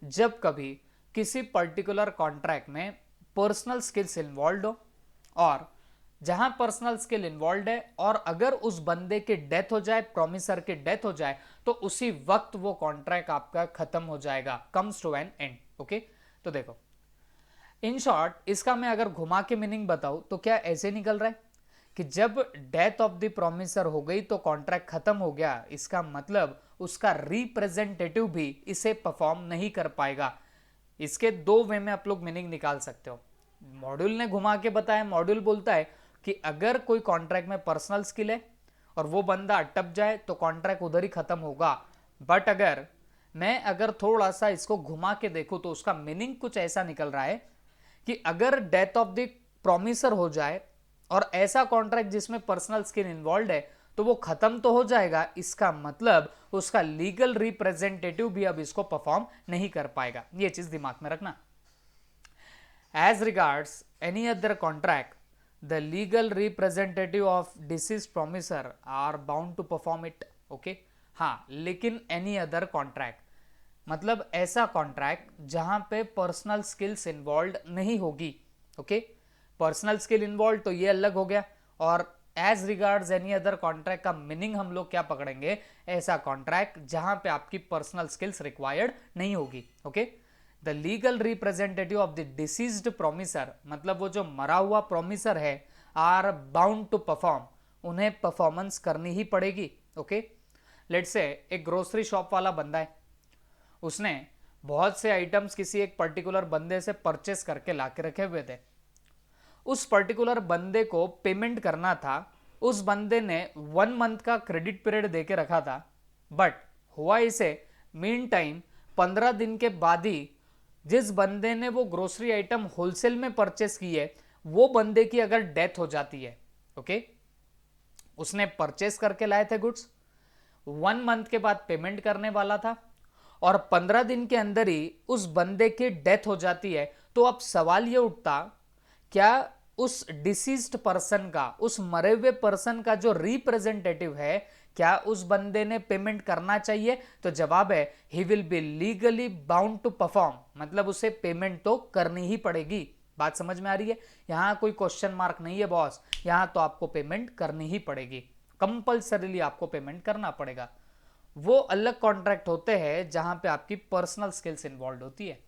जब कभी किसी पर्टिकुलर कॉन्ट्रैक्ट में पर्सनल स्किल्स इन्वॉल्व हो और जहां पर्सनल स्किल इन्वॉल्व है और अगर उस बंदे की डेथ हो जाए, प्रॉमिसर की डेथ हो जाए, तो उसी वक्त वो कॉन्ट्रैक्ट आपका खत्म हो जाएगा, comes to an end. Okay, तो देखो इन शॉर्ट इसका मैं अगर घुमा के मीनिंग बताऊं तो क्या ऐसे निकल रहा है कि जब डेथ ऑफ द प्रॉमिसर हो गई तो कॉन्ट्रैक्ट खत्म हो गया, इसका मतलब उसका रिप्रेजेंटेटिव भी इसे परफॉर्म नहीं कर पाएगा। इसके दो वे में आप लोग मीनिंग निकाल सकते हो। मॉड्यूल ने घुमा के बताया, मॉड्यूल बोलता है कि अगर कोई कॉन्ट्रैक्ट में पर्सनल स्किल है और वो बंदा अटक जाए तो कॉन्ट्रैक्ट उधर ही खत्म होगा। बट अगर थोड़ा सा इसको घुमा के देखूं तो उसका मीनिंग कुछ ऐसा निकल रहा है कि अगर डेथ ऑफ द प्रॉमिसर हो जाए और ऐसा कॉन्ट्रैक्ट जिसमें पर्सनल स्किल इन्वॉल्व है तो वो खत्म तो हो जाएगा, इसका मतलब उसका लीगल रिप्रेजेंटेटिव भी अब इसको परफॉर्म नहीं कर पाएगा। ये चीज दिमाग में रखना। As regards any other contract the legal representative of deceased promisor are bound to perform it. Okay, हाँ, लेकिन एनी अदर कॉन्ट्रैक्ट मतलब ऐसा कॉन्ट्रैक्ट जहां पे पर्सनल स्किल्स इन्वॉल्व नहीं होगी। ओके, पर्सनल स्किल इन्वॉल्व तो ये अलग हो गया, और as regards any other contract का मीनिंग हम लोग क्या पकड़ेंगे, ऐसा कॉन्ट्रैक्ट जहां पे आपकी पर्सनल स्किल्स रिक्वायर्ड नहीं होगी। Okay, the legal representative of the deceased promiser, मतलब वो जो मरा हुआ प्रॉमिसर है, आर बाउंड टू परफॉर्म, उन्हें परफॉर्मेंस करनी ही पड़ेगी। ओके, लेट्स से एक ग्रोसरी शॉप वाला बंदा है, उसने बहुत से आइटम्स किसी एक पर्टिकुलर बंदे से परचेस करके लाके रखे हुए थे। उस पर्टिकुलर बंदे को पेमेंट करना था, उस बंदे ने 1 मंथ का क्रेडिट पीरियड देके रखा था, बट हुआ इसे मीन टाइम 15 दिन के बाद ही जिस बंदे ने वो ग्रोसरी आइटम होलसेल में परचेस की है वो बंदे की अगर डेथ हो जाती है, ओके, उसने परचेस करके लाए थे गुड्स, 1 मंथ के बाद पेमेंट करने वाला था और 15 दिन के अंदर ही उस बंदे की डेथ हो जाती है, तो अब सवाल ये उठता, क्या उस डिसीज्ड पर्सन का, उस मरे हुए पर्सन का जो रिप्रेजेंटेटिव है, क्या उस बंदे ने पेमेंट करना चाहिए? तो जवाब है he will be legally bound to perform, मतलब उसे पेमेंट तो करनी ही पड़ेगी। बात समझ में आ रही है? यहां कोई क्वेश्चन मार्क नहीं है बॉस, यहां तो आपको पेमेंट करनी ही पड़ेगी, कंपल्सरीली आपको पेमेंट करना पड़ेगा। वो अलग कॉन्ट्रैक्ट होते हैं जहां पे आपकी पर्सनल स्किल्स इन्वॉल्व होती है।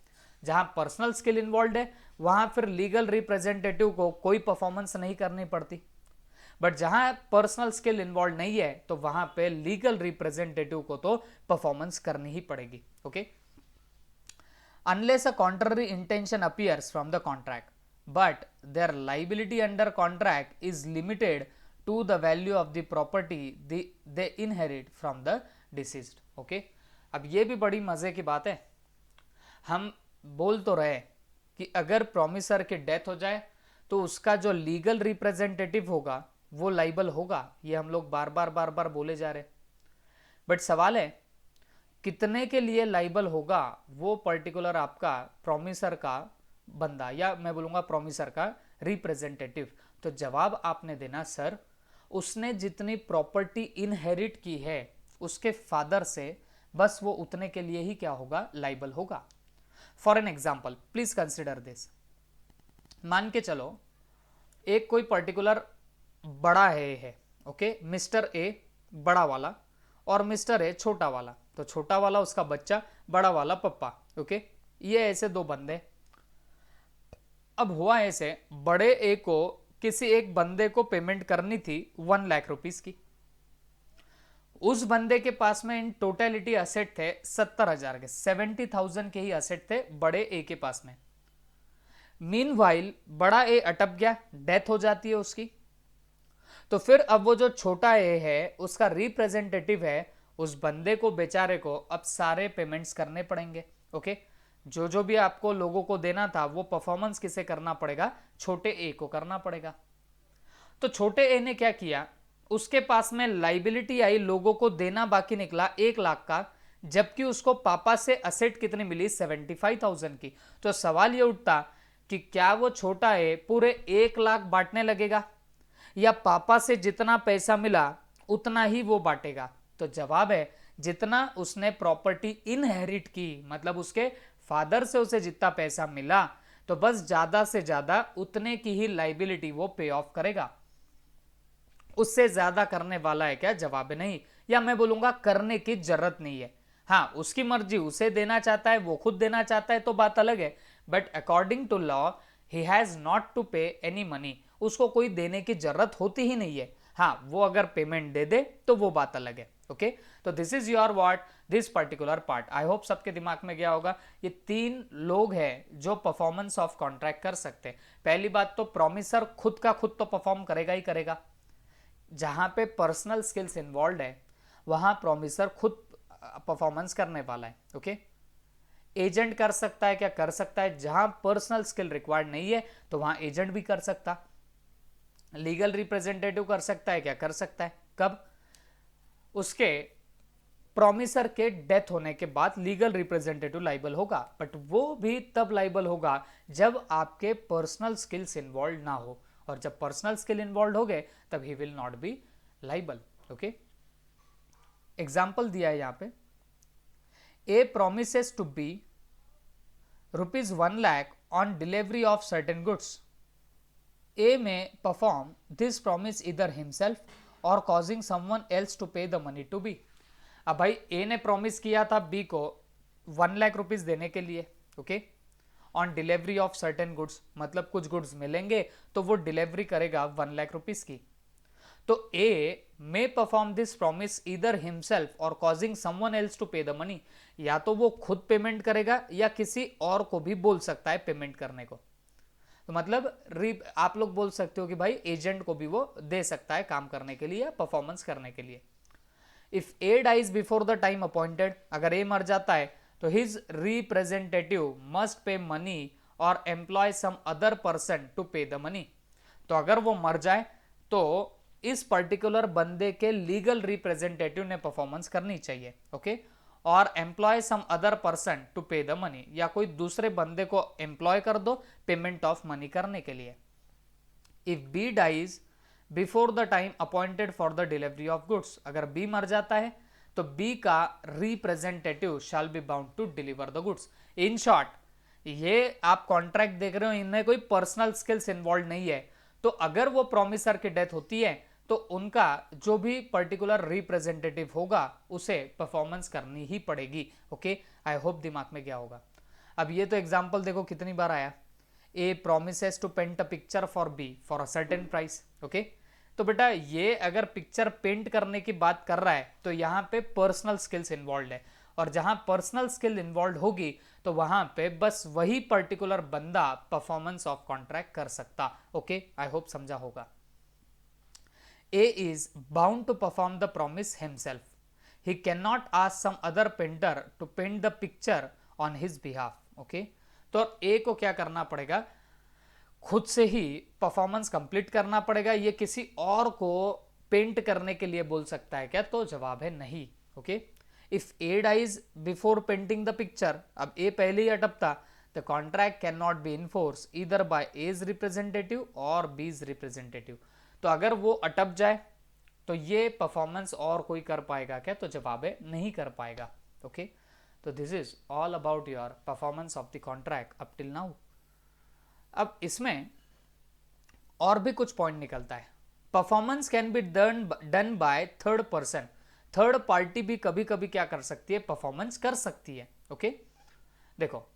जहां पर्सनल स्किल इन्वॉल्व है वहां फिर लीगल रिप्रेजेंटेटिव को कोई परफॉर्मेंस नहीं करनी पड़ती, बट जहां पर्सनल स्किल इन्वॉल्व नहीं है तो वहां पे लीगल रिप्रेजेंटेटिव को तो परफॉर्मेंस करनी ही पड़ेगी। Okay, unless a contrary intention appears from the contract but their liability under contract is limited to the value of the property they inherit from the deceased. Okay, अब ये भी बड़ी मजे की बात है। हम बोल तो रहे कि अगर प्रॉमिसर की डेथ हो जाए तो उसका जो लीगल रिप्रेजेंटेटिव होगा वो लाइबल होगा, ये हम लोग बार बार बोले जा रहे, बट सवाल है कितने के लिए लाइबल होगा वो पर्टिकुलर आपका प्रॉमिसर का बंदा, या मैं बोलूंगा प्रॉमिसर का रिप्रेजेंटेटिव। तो जवाब आपने देना सर, उसने जितनी प्रॉपर्टी इनहेरिट की है उसके फादर से, बस वो उतने के लिए ही क्या होगा, लाइबल होगा। For an example please consider this, मान के चलो एक कोई पर्टिकुलर बड़ा है ओके, मिस्टर ए बड़ा वाला और मिस्टर ए छोटा वाला, तो छोटा वाला उसका बच्चा, बड़ा वाला पप्पा, ओके, ये ऐसे दो बंदे। अब हुआ ऐसे, बड़े ए को किसी एक बंदे को पेमेंट करनी थी 1 लाख रुपीस की। उस बंदे के पास में इन टोटलिटी असेट थे 70,000 के, 70,000 के ही असेट थे बड़े ए के पास में। मीनवाइल बड़ा ए अटक गया, डेथ हो जाती है उसकी, तो फिर अब वो जो छोटा ए है उसका रिप्रेजेंटेटिव है, उस बंदे को बेचारे को अब सारे पेमेंट्स करने पड़ेंगे, ओके। जो भी आपको लोगों को देना था वो परफॉर्मेंस किसे करना पड़ेगा, छोटे ए को करना पड़ेगा। तो छोटे ए ने क्या किया, उसके पास में लाइबिलिटी आई, लोगों को देना बाकी निकला 1 लाख का, जबकि उसको पापा से असेट कितनी मिली 75,000 की। तो सवाल ये उठता कि क्या वो छोटा ए पूरे 1 लाख बांटने लगेगा या पापा से जितना पैसा मिला उतना ही वो बांटेगा। तो जवाब है जितना उसने प्रॉपर्टी इनहेरिट की, मतलब उसके फादर से उसे जितना पैसा मिला, तो बस ज्यादा से ज्यादा उतने की ही लाइबिलिटी वो पे ऑफ करेगा, उससे ज्यादा करने वाला है क्या, जवाब नहीं, या मैं बोलूंगा करने की जरूरत नहीं है। हाँ उसकी मर्जी, उसे देना चाहता है, वो खुद देना चाहता है तो बात अलग है, but according to law he has not to pay any money, उसको कोई देने की जरूरत होती ही नहीं है। हाँ वो अगर पेमेंट दे दे तो वो बात अलग है, ओके। तो this is your what, this particular part. I hope सबके दिमाग में गया होगा। ये 3 लोग हैं जो परफॉर्मेंस ऑफ कॉन्ट्रैक्ट कर सकते हैं। पहली बात तो प्रॉमिसर खुद का खुद तो परफॉर्म करेगा ही करेगा, जहां पे पर्सनल स्किल्स इन्वॉल्व है वहां प्रॉमिसर खुद परफॉर्मेंस करने वाला है, ओके। एजेंट कर सकता है क्या, कर सकता है, जहां पर्सनल स्किल रिक्वायर्ड नहीं है तो वहां एजेंट भी कर सकता। लीगल रिप्रेजेंटेटिव कर सकता है क्या, कर सकता है, कब, उसके प्रॉमिसर के डेथ होने के बाद लीगल रिप्रेजेंटेटिव लाइबल होगा, बट वो भी तब लाइबल होगा जब आपके पर्सनल स्किल्स इन्वॉल्व ना हो, और जब पर्सनल स्किल इन्वॉल्व हो गए तब ही will not be liable, okay. Example दिया है यहां पे, A promises to B ₹1 lakh on delivery of certain goods. A may perform this promise either himself और causing someone else to pay the money to B. अब भाई ए ने प्रॉमिस किया था बी को 1 लाख रुपीज देने के लिए, okay, on delivery of certain goods, मतलब कुछ गुड्स मिलेंगे तो वो डिलीवरी करेगा 1 लाख रुपीज की। तो ए मे perform this promise either himself और causing someone else to pay the money, या तो वो खुद पेमेंट करेगा या किसी और को भी बोल सकता है पेमेंट करने को। तो मतलब आप लोग बोल सकते हो कि भाई एजेंट को भी वो दे सकता है काम करने के लिए या परफॉर्मेंस करने के लिए। If A dies before the time appointed, अगर ए मर जाता है तो his representative must pay money और employ some other person to pay the money. तो अगर वो मर जाए तो इस पर्टिकुलर बंदे के लीगल रिप्रेजेंटेटिव ने परफॉर्मेंस करनी चाहिए, ओके, और employ some other person to pay the money, या कोई दूसरे बंदे को एम्प्लॉय कर दो पेमेंट ऑफ मनी करने के लिए। If B dies before the time appointed for the delivery of goods, अगर बी मर जाता है तो बी का representative shall be bound to deliver the goods. In short ये आप कॉन्ट्रैक्ट देख रहे हो, इनमें कोई पर्सनल स्किल्स इन्वॉल्व नहीं है, तो अगर वो प्रॉमिसर की डेथ होती है तो उनका जो भी पर्टिकुलर रिप्रेजेंटेटिव होगा उसे परफॉर्मेंस करनी ही पड़ेगी, ओके। आई होप दिमाग में क्या होगा। अब ये तो एग्जांपल देखो कितनी बार आया, A promises to paint a picture for B for a certain price, okay. तो बेटा ये अगर पिक्चर पेंट करने की बात कर रहा है तो यहाँ पे पर्सनल स्किल्स इन्वॉल्व है, और जहां पर्सनल स्किल इन्वॉल्व होगी तो वहां पे बस वही पर्टिकुलर बंदा परफॉर्मेंस ऑफ कॉन्ट्रैक्ट कर सकता, ओके। आई होप समझा होगा। A is bound to perform the promise himself. He cannot ask some other painter to paint the picture on his behalf. Okay? तो A को क्या करना पड़ेगा, खुद से ही परफॉर्मेंस कंप्लीट करना पड़ेगा, ये किसी और को पेंट करने के लिए बोल सकता है क्या, तो जवाब है नहीं, okay. If A dies before painting the picture, अब A पहले ही अटपता, the contract cannot be enforced either by A's representative or B's representative। तो अगर वो अटक जाए तो ये परफॉर्मेंस और कोई कर पाएगा क्या, तो जवाब है नहीं कर पाएगा, ओके। तो this is all about your performance of the contract up till now. अब इसमें और भी कुछ पॉइंट निकलता है। Performance can be done by third person, third party भी कभी कभी क्या कर सकती है, परफॉर्मेंस कर सकती है। ओके देखो,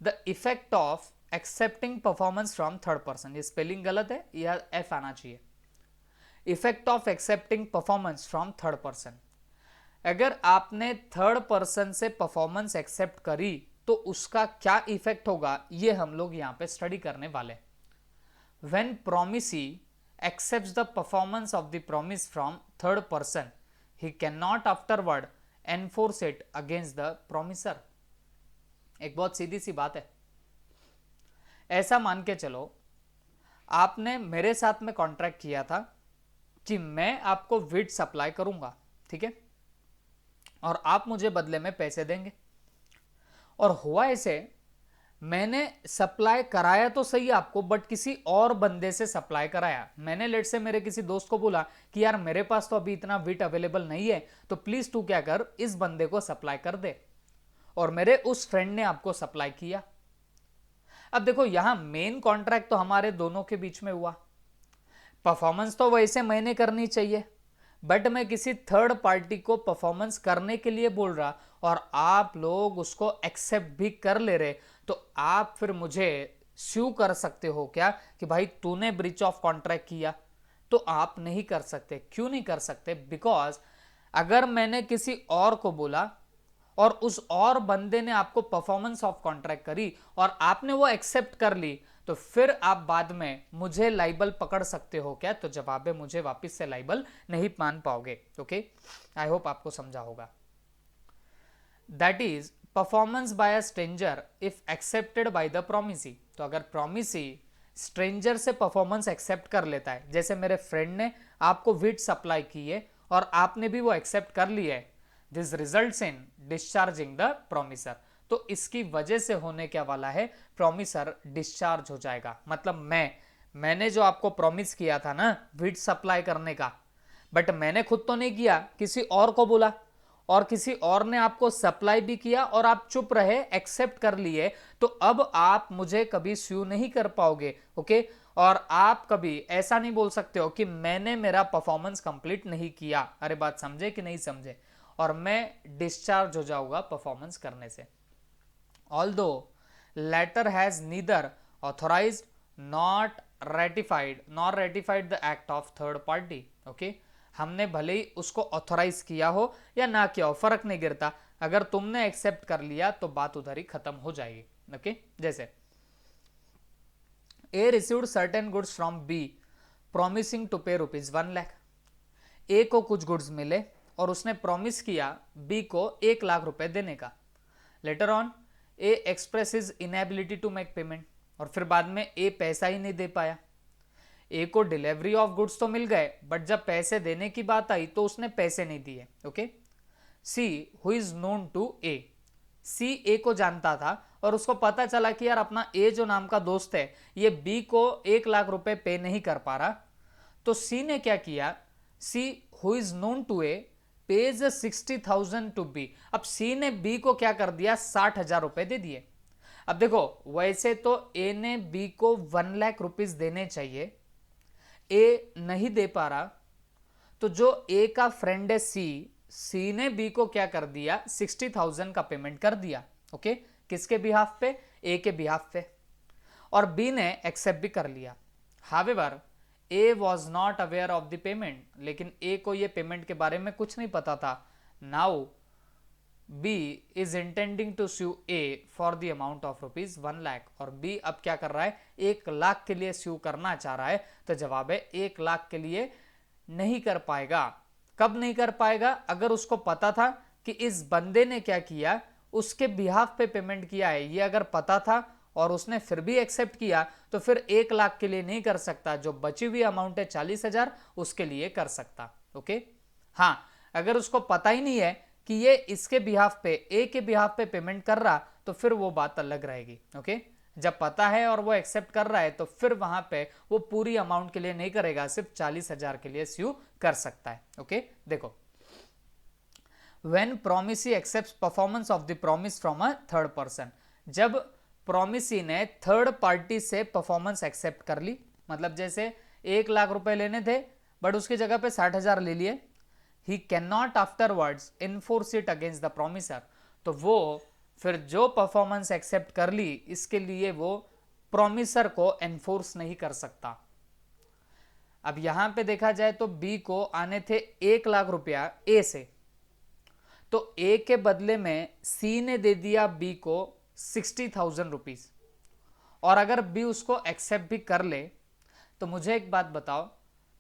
the effect of accepting performance from third person, ये स्पेलिंग गलत है, यह एफ आना चाहिए। Effect of accepting performance from third person, अगर आपने थर्ड पर्सन से परफॉर्मेंस एक्सेप्ट करी तो उसका क्या इफेक्ट होगा, ये हम लोग यहां पे स्टडी करने वाले। When promisee accepts the performance of the promise from third person, he cannot afterward enforce it against the promiser। एक बहुत सीधी सी बात है। ऐसा मान के चलो, आपने मेरे साथ में कॉन्ट्रैक्ट किया था कि मैं आपको वीट सप्लाई करूंगा, ठीक है, और आप मुझे बदले में पैसे देंगे। और हुआ ऐसे, मैंने सप्लाई कराया तो सही आपको, बट किसी और बंदे से सप्लाई कराया। मैंने लेट से मेरे किसी दोस्त को बोला कि यार मेरे पास तो अभी इतना वीट अवेलेबल नहीं है, तो प्लीज तू क्या कर, इस बंदे को सप्लाई कर दे, और मेरे उस फ्रेंड ने आपको सप्लाई किया। अब देखो, यहां मेन कॉन्ट्रैक्ट तो हमारे दोनों के बीच में हुआ, परफॉर्मेंस तो वैसे मैंने करनी चाहिए, बट मैं किसी थर्ड पार्टी को परफॉर्मेंस करने के लिए बोल रहा और आप लोग उसको एक्सेप्ट भी कर ले रहे, तो आप फिर मुझे स्यू कर सकते हो क्या कि भाई तूने ब्रीच ऑफ कॉन्ट्रैक्ट किया? तो आप नहीं कर सकते। क्यों नहीं कर सकते? बिकॉज अगर मैंने किसी और को बोला और उस और बंदे ने आपको परफॉर्मेंस ऑफ कॉन्ट्रैक्ट करी और आपने वो एक्सेप्ट कर ली, तो फिर आप बाद में मुझे लाइबल पकड़ सकते हो क्या? तो जवाब है, मुझे वापस से लाइबल नहीं मान पाओगे। ओके, आई होप आपको समझा होगा। That is performance by a stranger if accepted by the promisee. तो अगर प्रोमिसी स्ट्रेंजर से परफॉर्मेंस एक्सेप्ट कर लेता है, जैसे मेरे फ्रेंड ने आपको वीट सप्लाई की है और आपने भी वो एक्सेप्ट कर लिया है, this results in discharging the promisor. तो इसकी वजह से होने क्या वाला है, प्रोमिसर डिस्चार्ज हो जाएगा। मतलब मैंने जो आपको प्रॉमिस किया था ना वीट सप्लाई करने का, बट मैंने खुद तो नहीं किया, किसी और को बोला और किसी और ने आपको सप्लाई भी किया और आप चुप रहे, एक्सेप्ट कर लिए, तो अब आप मुझे कभी स्यू नहीं कर पाओगे। ओके, और आप कभी ऐसा नहीं बोल सकते हो कि मैंने मेरा परफॉर्मेंस कंप्लीट नहीं किया। अरे बात समझे कि नहीं समझे? और मैं डिस्चार्ज हो जाऊंगा परफॉर्मेंस करने से। Although latter has neither authorized not ratified nor ratified the act of third party। Okay, हमने भले ही उसको ऑथोराइज किया हो या ना किया हो, फर्क नहीं गिरता। अगर तुमने एक्सेप्ट कर लिया तो बात उधर ही खत्म हो जाएगी। ओके, जैसे A received certain goods from B promising to pay ₹1 lakh. ए को कुछ गुड्स मिले और उसने प्रॉमिस किया बी को ₹1 लाख देने का। Later on A expresses inability to make payment, और फिर बाद में ए पैसा ही नहीं दे पाया। ए को डिलीवरी ऑफ गुड्स तो मिल गए, बट जब पैसे देने की बात आई तो उसने पैसे नहीं दिए। Okay, C who is known to A, C A को जानता था और उसको पता चला कि यार अपना ए जो नाम का दोस्त है ये बी को ₹1 लाख पे नहीं कर पा रहा, तो सी ने क्या किया, C who is known to A pays 60,000 to B. अब सी ने बी को क्या कर दिया, ₹60,000 दे दिए। अब देखो, वैसे तो ए ने बी को ₹1 लाख देने चाहिए, ए नहीं दे पा रहा, तो जो ए का फ्रेंड है सी ने बी को क्या कर दिया, 60,000 का पेमेंट कर दिया। ओके, किसके बिहाफ पे, ए के बिहाफ पे, और बी ने एक्सेप्ट भी कर लिया। However A was not aware of the payment, लेकिन ए को ये पेमेंट के बारे में कुछ नहीं पता था। Now B is intending to sue A for the amount of ₹1 lakh, और बी अब क्या कर रहा है, 1 लाख के लिए स्यू करना चाह रहा है। तो जवाब है 1 लाख के लिए नहीं कर पाएगा। कब नहीं कर पाएगा? अगर उसको पता था कि इस बंदे ने क्या किया, उसके बिहाफ पे पेमेंट किया है, ये अगर पता था और उसने फिर भी एक्सेप्ट किया, तो फिर 1 लाख के लिए नहीं कर सकता। जो बची हुई अमाउंट है 40,000, उसके लिए कर सकता। ओके, हाँ, अगर उसको पता ही नहीं है कि ये इसके बिहाफ पे, ए के बिहाफ पे पेमेंट कर रहा, तो फिर वो बात अलग रहेगी। ओके, जब पता है और वो एक्सेप्ट कर रहा है, तो फिर वहां पे वो पूरी अमाउंट के लिए नहीं करेगा, सिर्फ 40,000 के लिए स्यू कर सकता है। ओके, देखो, when promisee accepts performance of the promise from a third person, जब प्रोमिसी ने थर्ड पार्टी से परफॉर्मेंस एक्सेप्ट कर ली, मतलब जैसे 1 लाख रुपए लेने थे बट उसकी जगह पे 60,000 ले लिए, he can not afterwards enforce it against the promisor, तो वो फिर जो परफॉर्मेंस एक्सेप्ट कर ली इसके लिए वो प्रोमिसर को एनफोर्स नहीं कर सकता। अब यहां पे देखा जाए तो बी को आने थे 1 लाख रुपया ए से, तो ए के बदले में सी ने दे दिया बी को 60,000 रुपीज, और अगर बी उसको एक्सेप्ट भी कर ले तो मुझे एक बात बताओ,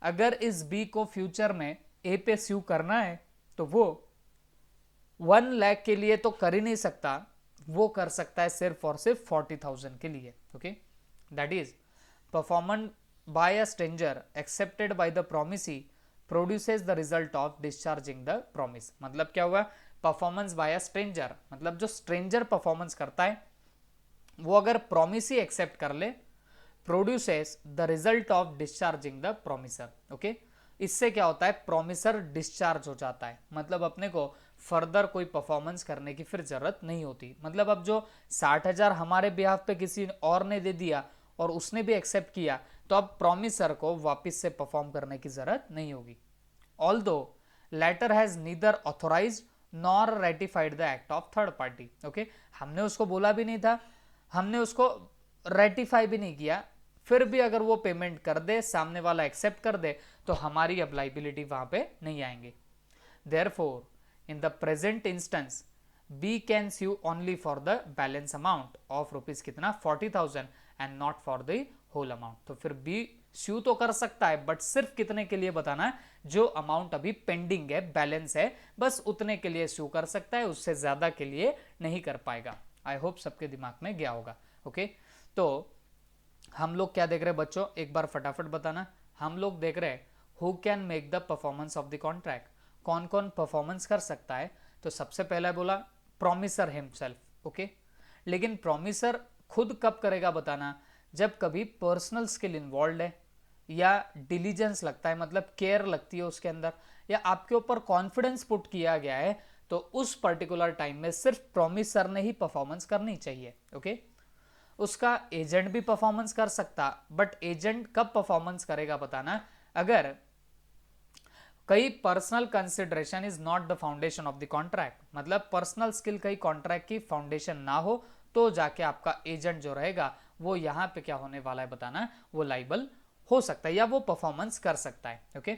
अगर इस बी को फ्यूचर में ए पे स्यू करना है तो वो 1 लाख के लिए तो कर ही नहीं सकता, वो कर सकता है सिर्फ और सिर्फ 40,000 के लिए। Okay, that is performance by a stranger accepted by the promisee produces the result of discharging the promise. मतलब क्या हुआ, परफॉर्मेंस बाय अ स्ट्रेंजर, मतलब जो स्ट्रेंजर परफॉर्मेंस करता है वो अगर प्रोमिसी एक्सेप्ट कर ले, produces the result of discharging the promisor. Okay, इससे क्या होता है, प्रोमिसर डिस्चार्ज हो जाता है, मतलब अपने को फर्दर कोई परफॉर्मेंस करने की फिर जरूरत नहीं होती। मतलब अब जो 60,000 हमारे बिहाफ पे किसी और ने दे दिया और उसने भी एक्सेप्ट किया, तो अब प्रोमिसर को वापस से परफॉर्म करने की जरूरत नहीं होगी। Although later has neither authorised nor ratified the act of third party. Okay, हमने उसको बोला भी नहीं था, हमने उसको रेटिफाई भी नहीं किया, फिर भी अगर वो पेमेंट कर दे, सामने वाला एक्सेप्ट कर दे, तो हमारी अब लाइबिलिटी वहां पे नहीं आएंगे। Therefore in the present instance B can sue only for the balance amount of rupees कितना 40,000 and not for the whole amount. तो फिर बी स्यू तो कर सकता है बट सिर्फ कितने के लिए बताना है, जो अमाउंट अभी पेंडिंग है, बैलेंस है, बस उतने के लिए स्यू कर सकता है, उससे ज्यादा के लिए नहीं कर पाएगा। आई होप सबके दिमाग में गया होगा। ओके, तो हम लोग क्या देख रहे हैं बच्चों, एक बार फटाफट बताना। हम लोग देख रहे हैं who can make the performance of the contract, कौन कौन परफॉर्मेंस कर सकता है। तो सबसे पहला बोला प्रोमिसर हिमसेल्फ। ओके, लेकिन प्रोमिसर खुद कब करेगा बताना, जब कभी पर्सनल स्किल इन्वॉल्व है या डिलीजेंस लगता है, मतलब केयर लगती है उसके अंदर, या आपके ऊपर कॉन्फिडेंस पुट किया गया है, तो उस पर्टिकुलर टाइम में सिर्फ प्रोमिसर ने ही परफॉर्मेंस करनी चाहिए। ओके, उसका एजेंट भी परफॉर्मेंस कर सकता, बट एजेंट कब परफॉर्मेंस करेगा बताना, अगर कई personal consideration is not the foundation of the contract, मतलब पर्सनल स्किल कई कॉन्ट्रैक्ट की फाउंडेशन ना हो, तो जाके आपका एजेंट जो रहेगा वो यहां पे क्या होने वाला है बताना, वो लाइबल हो सकता है या वो परफॉर्मेंस कर सकता है। ओके,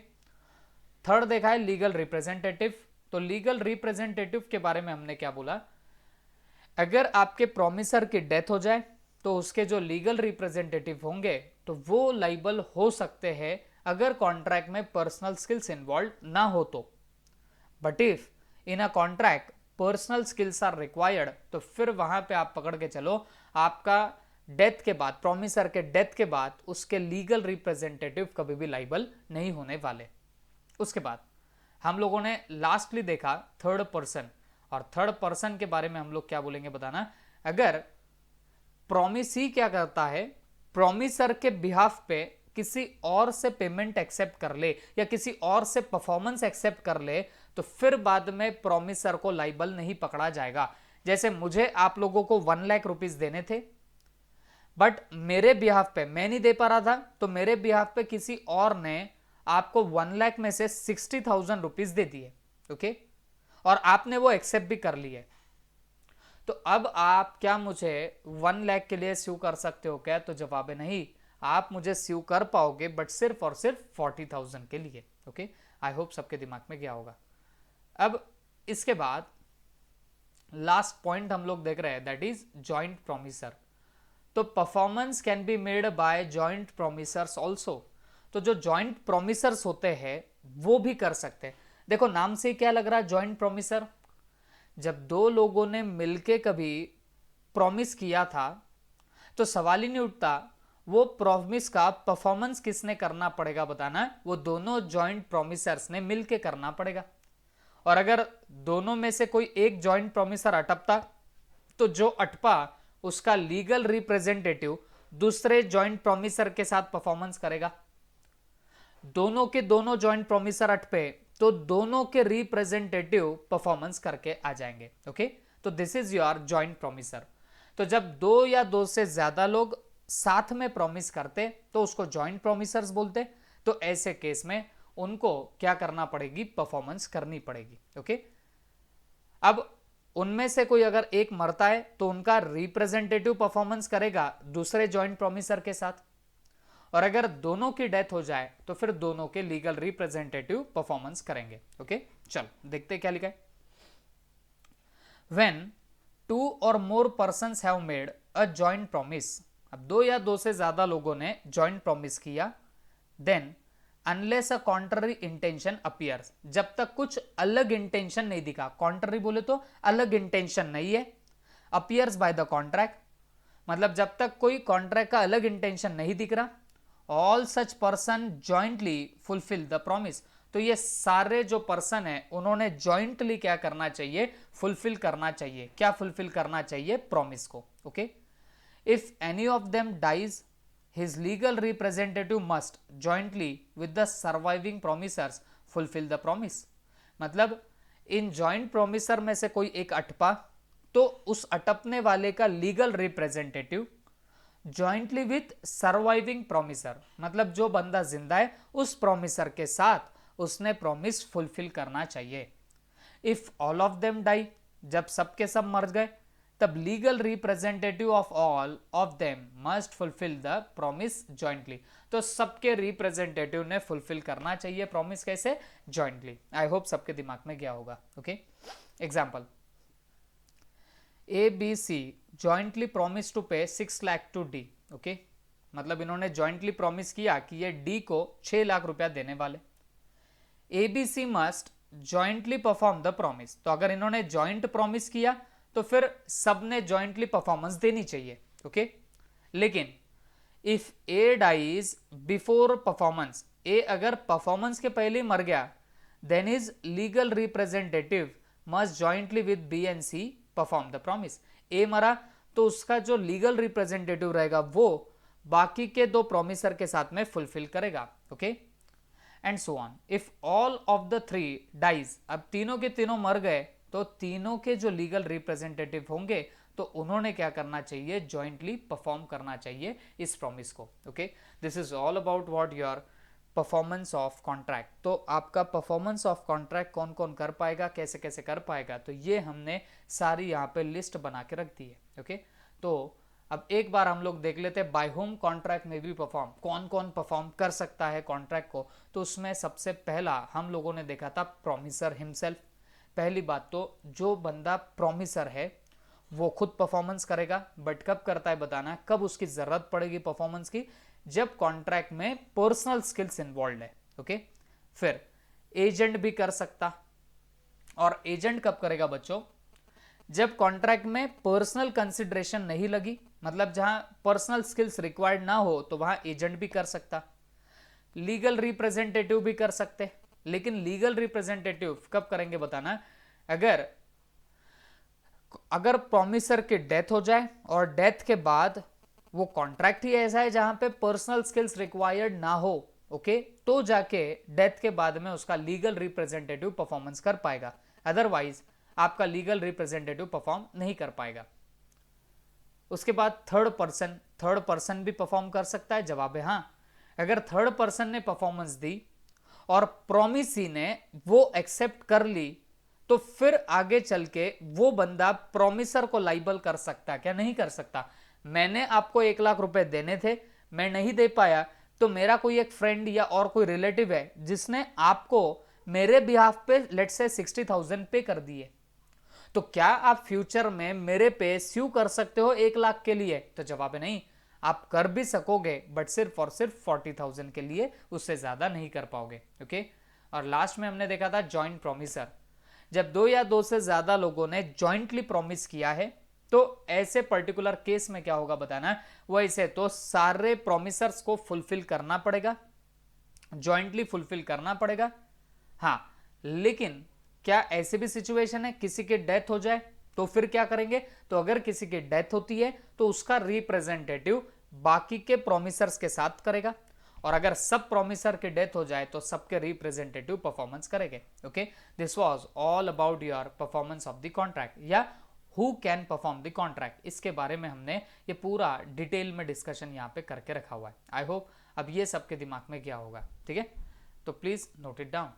थर्ड देखा है लीगल रिप्रेजेंटेटिव। तो लीगल रिप्रेजेंटेटिव के बारे में हमने क्या बोला, अगर आपके प्रोमिसर की डेथ हो जाए तो उसके जो लीगल रिप्रेजेंटेटिव होंगे तो वो लाइबल हो सकते हैं अगर कॉन्ट्रैक्ट में पर्सनल स्किल्स इन्वॉल्व ना हो तो। But if in a contract personal skills are required, तो फिर वहां पे आप पकड़ के चलो, आपका डेथ के बाद, प्रोमिसर के डेथ के बाद उसके लीगल रिप्रेजेंटेटिव कभी भी लाइबल नहीं होने वाले। उसके बाद हम लोगों ने लास्टली देखा थर्ड पर्सन, और थर्ड पर्सन के बारे में हम लोग क्या बोलेंगे बताना, अगर प्रोमिसी क्या करता है, प्रोमिसर के बिहाफ पे किसी और से पेमेंट एक्सेप्ट कर ले या किसी और से परफॉर्मेंस एक्सेप्ट कर ले, तो फिर बाद में प्रोमिसर को लाइबल नहीं पकड़ा जाएगा। जैसे मुझे आप लोगों को 1 लाख रुपीज देने थे, बट मेरे बिहाफ पे मैं नहीं दे पा रहा था, तो मेरे बिहाफ पे किसी और ने आपको 1 लाख में से 60,000 रुपीज दे दिए। ओके, और आपने वो एक्सेप्ट भी कर लिए, तो अब आप क्या मुझे 1 लाख के लिए स्यू कर सकते हो क्या? तो जवाब है नहीं, आप मुझे स्यू कर पाओगे बट सिर्फ और सिर्फ 40,000 के लिए। ओके, आई होप सबके दिमाग में गया होगा। अब इसके बाद लास्ट पॉइंट हम लोग देख रहे हैं, दैट इज जॉइंट प्रोमिसर। तो performance can be made by joint promisers also. तो जो जॉइंट प्रोमिसर्स होते हैं वो भी कर सकते हैं। देखो नाम से क्या लग रहा है जॉइंट प्रोमिसर, जब दो लोगों ने मिलके कभी प्रॉमिस किया था तो सवाल ही नहीं उठता वो प्रॉमिस का परफॉर्मेंस किसने करना पड़ेगा बताना, वो दोनों जॉइंट प्रोमिसर्स ने मिलके करना पड़ेगा। और अगर दोनों में से कोई एक जॉइंट प्रोमिसर अटपता, तो जो अटपा उसका लीगल रिप्रेजेंटेटिव दूसरे जॉइंट प्रोमिसर के साथ परफॉर्मेंस करेगा। दोनों के दोनों जॉइंट प्रोमिसर अटपे तो दोनों के रिप्रेजेंटेटिव परफॉर्मेंस करके आ जाएंगे। ओके, तो this is your joint promiser. तो जब दो या दो से ज्यादा लोग साथ में प्रॉमिस करते तो उसको जॉइंट प्रोमिसर्स बोलते। तो ऐसे केस में उनको क्या करना पड़ेगी, परफॉर्मेंस करनी पड़ेगी। ओके, अब उनमें से कोई अगर एक मरता है तो उनका रिप्रेजेंटेटिव परफॉर्मेंस करेगा दूसरे जॉइंट प्रोमिसर के साथ, और अगर दोनों की डेथ हो जाए तो फिर दोनों के लीगल रिप्रेजेंटेटिव परफॉर्मेंस करेंगे। ओके, चलो देखते क्या लिखा है। When 2 or more persons have made a joint promise, अब दो या दो से ज्यादा लोगों ने जॉइंट प्रॉमिस किया, then unless a contrary intention appears, जब तक कुछ अलग इंटेंशन नहीं दिखा, कॉन्ट्ररी बोले तो अलग इंटेंशन नहीं है, अपीयर्स बाय द कॉन्ट्रैक्ट, मतलब जब तक कोई कॉन्ट्रैक्ट का अलग इंटेंशन नहीं दिख रहा, all such person jointly fulfil the promise, तो ये सारे जो पर्सन है उन्होंने जॉइंटली क्या करना चाहिए, फुलफिल करना चाहिए। क्या फुलफिल करना चाहिए, प्रॉमिस को। Okay, if any of them dies his legal representative must jointly with the surviving promisers fulfill the promise, मतलब इन जॉइंट प्रोमिसर में से कोई एक अटपा तो उस अटपने वाले का legal representative jointly with surviving promisor, मतलब जो बंदा जिंदा है उस प्रोमिसर के साथ उसने प्रॉमिस फुलफिल करना चाहिए। If all of them die, जब सबके सब मर गए तब legal representative of all of them must fulfil the promise jointly, तो सबके रिप्रेजेंटेटिव ने फुलफिल करना चाहिए प्रॉमिस, कैसे, जॉइंटली। आई होप सबके दिमाग में गया होगा। Okay, example, A B C jointly promise to pay 6 lakh to D. Okay, मतलब इन्होंने जॉइंटली प्रॉमिस किया कि ये डी को 6 लाख रुपया देने वाले। A B C must jointly perform the promise, तो अगर इन्होंने जॉइंट प्रॉमिस किया तो फिर सबने जॉइंटली परफॉर्मेंस देनी चाहिए। ओके, लेकिन if A dies before performance, A अगर परफॉर्मेंस के पहले ही मर गया, then his legal representative must jointly with B and C perform the promise. A मरा तो उसका जो लीगल रिप्रेजेंटेटिव रहेगा वो बाकी के दो प्रॉमिसर के साथ में फुलफिल करेगा। Okay, and so on. If all of the 3 dies, अब तीनों के तीनों मर गए तो तीनों के जो लीगल रिप्रेजेंटेटिव होंगे तो उन्होंने क्या करना चाहिए, जॉइंटली परफॉर्म करना चाहिए इस प्रॉमिस को। Okay, this is all about what your performance of contract. तो आपका परफॉर्मेंस ऑफ कॉन्ट्रैक्ट कौन कौन कर पाएगा, कैसे कैसे कर पाएगा, तो ये हमने सारी यहाँ पे लिस्ट बना के रख दी है। ओके, तो अब एक बार हम लोग देख लेते हैं बाय होम कॉन्ट्रैक्ट में भी परफॉर्म, कौन कौन परफॉर्म कर सकता है कॉन्ट्रैक्ट को। तो उसमें सबसे पहला हम लोगों ने देखा था प्रॉमिसर हिमसेल्फ। पहली बात तो जो बंदा प्रॉमिसर है वो खुद परफॉर्मेंस करेगा, बट कब करता है बताना, कब उसकी जरूरत पड़ेगी परफॉर्मेंस की, जब कॉन्ट्रैक्ट में पर्सनल स्किल्स इन्वॉल्व है। ओके, फिर एजेंट भी कर सकता, और एजेंट कब करेगा बच्चों, जब कॉन्ट्रैक्ट में पर्सनल कंसिडरेशन नहीं लगी, मतलब जहां पर्सनल स्किल्स रिक्वायर्ड ना हो तो वहां एजेंट भी कर सकता। लीगल रिप्रेजेंटेटिव भी कर सकते, लेकिन लीगल रिप्रेजेंटेटिव कब करेंगे बताना, अगर प्रॉमिसर की डेथ हो जाए और डेथ के बाद वो कॉन्ट्रैक्ट ही ऐसा है जहां पे पर्सनल स्किल्स रिक्वायर्ड ना हो, ओके, तो जाके डेथ के बाद में उसका लीगल रिप्रेजेंटेटिव परफॉर्मेंस कर पाएगा, अदरवाइज आपका लीगल रिप्रेजेंटेटिव परफॉर्म नहीं कर पाएगा। उसके बाद थर्ड पर्सन भी परफॉर्म कर सकता है, जवाब है हाँ। अगर थर्ड पर्सन ने परफॉर्मेंस दी और प्रॉमिसी ने वो एक्सेप्ट कर ली तो फिर आगे चल के वो बंदा प्रॉमिसर को लाइबल कर सकता, क्या नहीं कर सकता। मैंने आपको 1 लाख रुपए देने थे, मैं नहीं दे पाया, तो मेरा कोई एक फ्रेंड या और कोई रिलेटिव है जिसने आपको मेरे बिहाफ पे लेट्स से 60,000 पे कर दिए, तो क्या आप फ्यूचर में मेरे पे स्यू कर सकते हो 1 लाख के लिए, तो जवाब है नहीं। आप कर भी सकोगे बट सिर्फ और सिर्फ 40,000 के लिए, उससे ज्यादा नहीं कर पाओगे। ओके, और लास्ट में हमने देखा था जॉइंट प्रॉमिसर, जब 2 या 2 से ज्यादा लोगों ने जॉइंटली प्रॉमिस किया है तो ऐसे पर्टिकुलर केस में क्या होगा बताना, वैसे तो सारे प्रॉमिसर्स को फुलफिल करना पड़ेगा, जॉइंटली फुलफिल करना पड़ेगा। हाँ, लेकिन क्या ऐसी भी सिचुएशन है किसी की डेथ हो जाए तो फिर क्या करेंगे, तो अगर किसी की डेथ होती है तो उसका रिप्रेजेंटेटिव बाकी के प्रॉमिसर्स के साथ करेगा, और अगर सब प्रोमिसर की डेथ हो जाए तो सबके रिप्रेजेंटेटिव परफॉर्मेंस करेंगे। Okay, this was all about your performance of the contract या who can perform the contract, इसके बारे में हमने ये पूरा डिटेल में डिस्कशन यहाँ पे करके रखा हुआ है। आई होप अब ये सबके दिमाग में क्या होगा। ठीक है, तो प्लीज नोट इट डाउन।